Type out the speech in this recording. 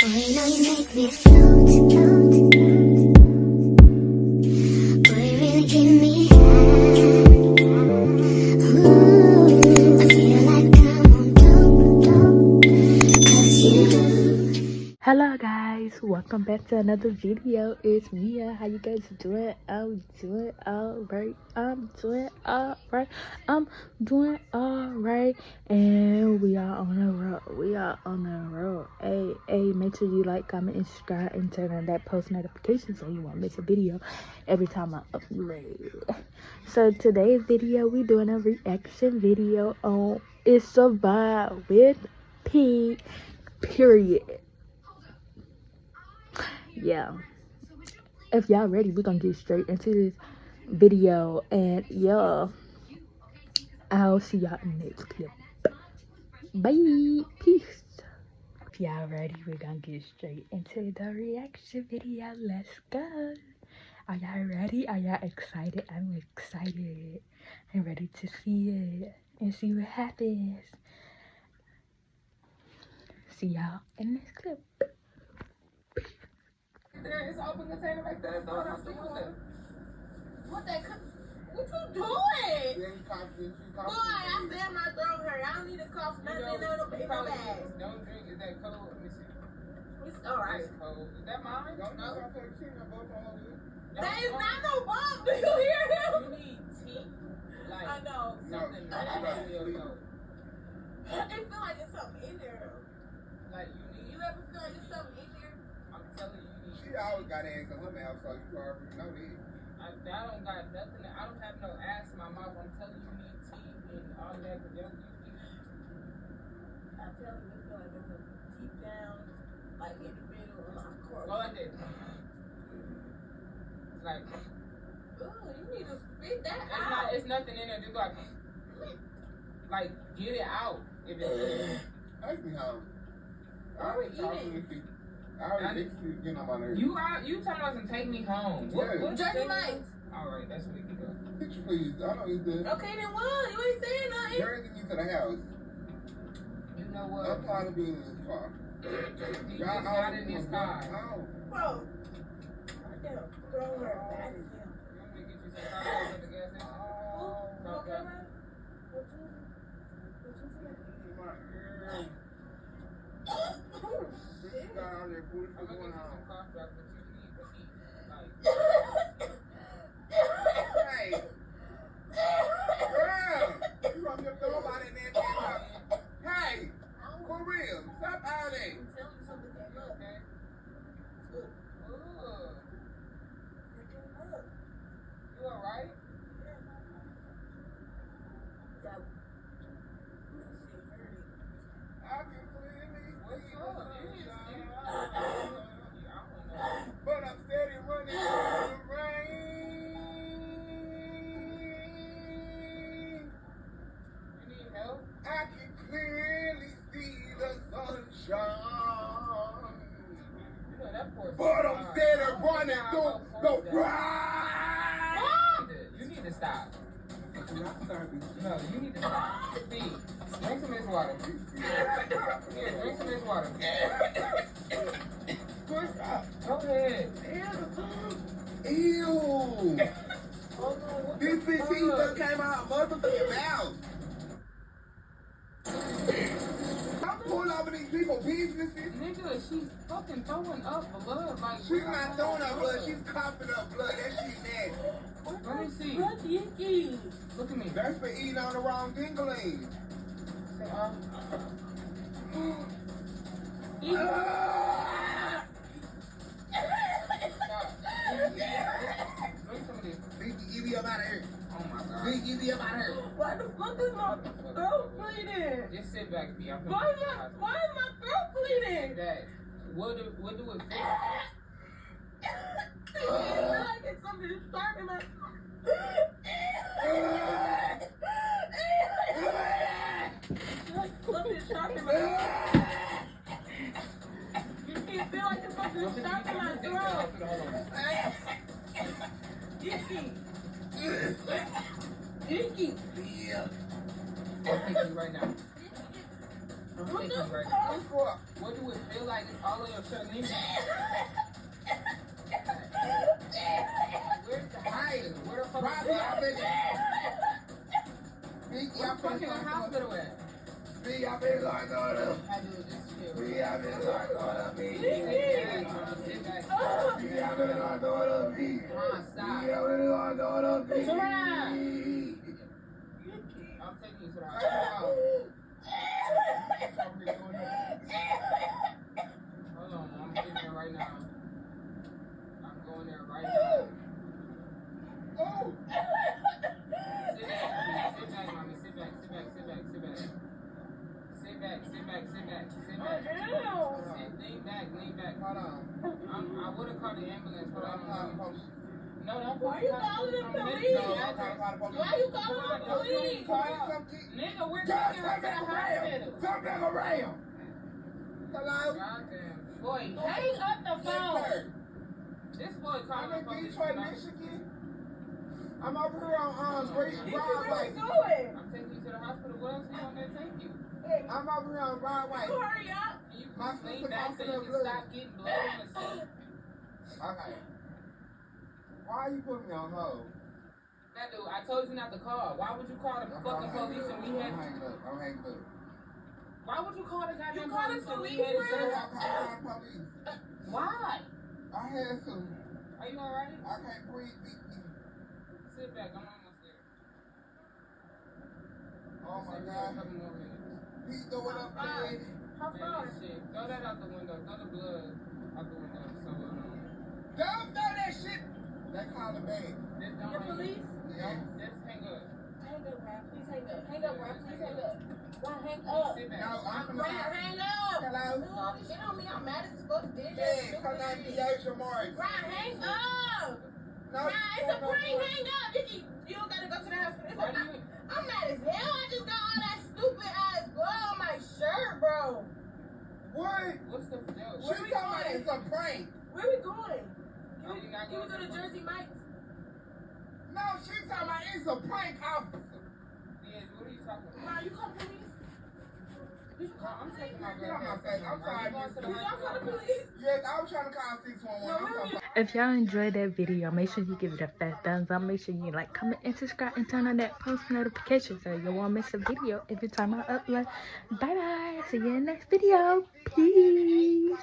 you know you make me float, float. Boy, you really give me high. Ooh, I feel like I'm on dope, 'cause you. Hello guys, welcome back to another video. It's Mia. How you guys doing? I'm doing alright. I'm doing alright. And we are on the road. Hey, make sure you like, comment, and subscribe, and turn on that post notification so you won't miss a video every time I upload. So today's video, we doing a reaction video on It's a Vibe with P. Period. Yeah, if y'all ready, we're gonna get straight into this video, and yeah, I'll see y'all in the next clip. Bye, peace. If y'all ready, we're gonna get straight into the reaction video. Let's go. Are y'all ready? Are y'all excited? I'm excited. I'm ready to see it and see what happens. See y'all in this clip. There is an open container right there. Throw it out the window. What you doing? Boy, I said my throat hurt. I don't need to cough nothing in no bag. Don't drink. Is that cold? Let me see. It's alright. It's cold. Is that mine? No. That is not no bomb. Do you hear him? You need tea. Like, I know. Something. It feel like there's something in there though. Like you ever feel like there's something in there? I'm telling you. She always got ass in her mouth, so you already know that. I don't got nothing. I don't have no ass in my mouth. I'm telling you, need teeth and all that. But don't you think? I tell you, it's like there's a deep down, like in the middle of my core. Go like this. It's like, ooh, you need to spit that out. It's nothing in there. Just like get it out. If it's Ask me how. What we eating? I already getting on my nerves. You telling us and take me home. What Jersey Mike's? Alright, that's what we can go. Picture please. I know he's good. Okay, then what? You ain't saying nothing. Jersey me to the house. You know what? I'm tired of being in this car. He just got in this car. Bro. I can't throw her back in. You want me to get you some tacos at the gas station? Okay. I'm gonna get you some cough drops, but you need to eat. Like, Hey! Girl! You want me to throw about in there? Hey! For real, stop all that. I'm telling you something that look, okay? Ooh. You alright? I can clearly What's see up? the sunshine. I don't know. But I'm steady running through the rain. You need help? I can clearly see the sunshine. You know that poor But I'm steady running through the rain. You need to stop. No, you need to stop. Steve, drink some of this water. Here, drink some of this water. Go ahead. Ew. Oh no, This bitch teeth came out of motherfucking mouth. I'm pulling over these people's businesses. Nigga, she's fucking throwing up blood. Like, She's not throwing up blood, she's coughing up blood. That shit nasty. let me see. What you eat? Look at me. That's for eating on the wrong dingling. Say, drink some of this. Binky, give me up out of here. Oh my god. Binky, give me up out of here. Why the fuck is my throat bleeding? Just sit back, B. I'm Why is my throat bleeding? That. What do it fix? I feel like it's something sharp in my. Something sharp in my. You can't feel like it's something sharp in my throat. Icky. Icky. Yeah. I'll take you right now. What the fuck? What's for? What do it feel like? It's all on your shirt. Where's the hospital? Where the fuck Right, is the y'all been. Where the fucking hospital at? Me, I've been like on them. I do this shit. Me, I've been like on them. Me, Sit back. me, I've been like on them. Me, Come on, stop. me, I've been like on them. Me. I'm taking you to the hospital. Hold on, I'm getting there right now. I'm going there right now. Oh! Sit back, mommy. Sit back. Lean back. Hold on. I would have called the ambulance, but I'm not. No, don't Why you calling the police? Why you calling the police? Nigga, we're taking her to the hospital. Come back around. Hello? Goddamn. Boy, Hang up the phone. this boy I'm calling the in police. Detroit, Michigan. I'm over here on What you Broadway. doing? I'm taking you to the hospital. What else you want me to take you? I'm over here on Broadway. You hurry up. You My can lean sister back comes so to you the can blood. stop getting blood on the seat. Okay. Why you putting me on hold? That dude, I told you not to call. Why would you call the fucking police and we had? I'm hanging up. Why would you call the goddamn call the police and we police, had I to? called the police. Why? I had to. Are you alright? I can't breathe. Sit back. I'm almost there. Oh my Sit God. back a couple more minutes. Pete, throw it up there. How Man, far? this shit. Throw that out the window. Throw the blood out the window. So Don't throw that shit. They call it bad. just don't The hang police? up. Yeah. Just hang up. Hang up, Ryan. Please hang up. Hang up, Ryan. Please hang up. Ryan, hang up. Sit back. No, I'm Ryan, not. hang up. Hello? Do all this shit on me. I'm mad as fuck. Did that Yeah, stupid her name is shit. Deja Morris. Ryan, hang up. No, Ryan, it's a prank. Hang up. You don't gotta go to the hospital. Why do you? I'm mad as hell. I just got all that stupid ass blood on my shirt, bro. What? What's the joke? Where She we talking about going? it's a prank. Where we going? Are we not Can we going go to Jersey Mike's? No, she talking about it's a prank, officer. Yes, what are you talking about? Ryan, you call the police? Did you call I'm the taking police? my Get on my face. I'm sorry. Did y'all call the police? Yes, I was trying to call 611. No, I'm where so we sorry. If y'all enjoyed that video, make sure you give it a fat thumbs up. Make sure you like, comment, and subscribe, and turn on that post notification so you won't miss a video every time I upload. Bye bye. See you in the next video. Peace.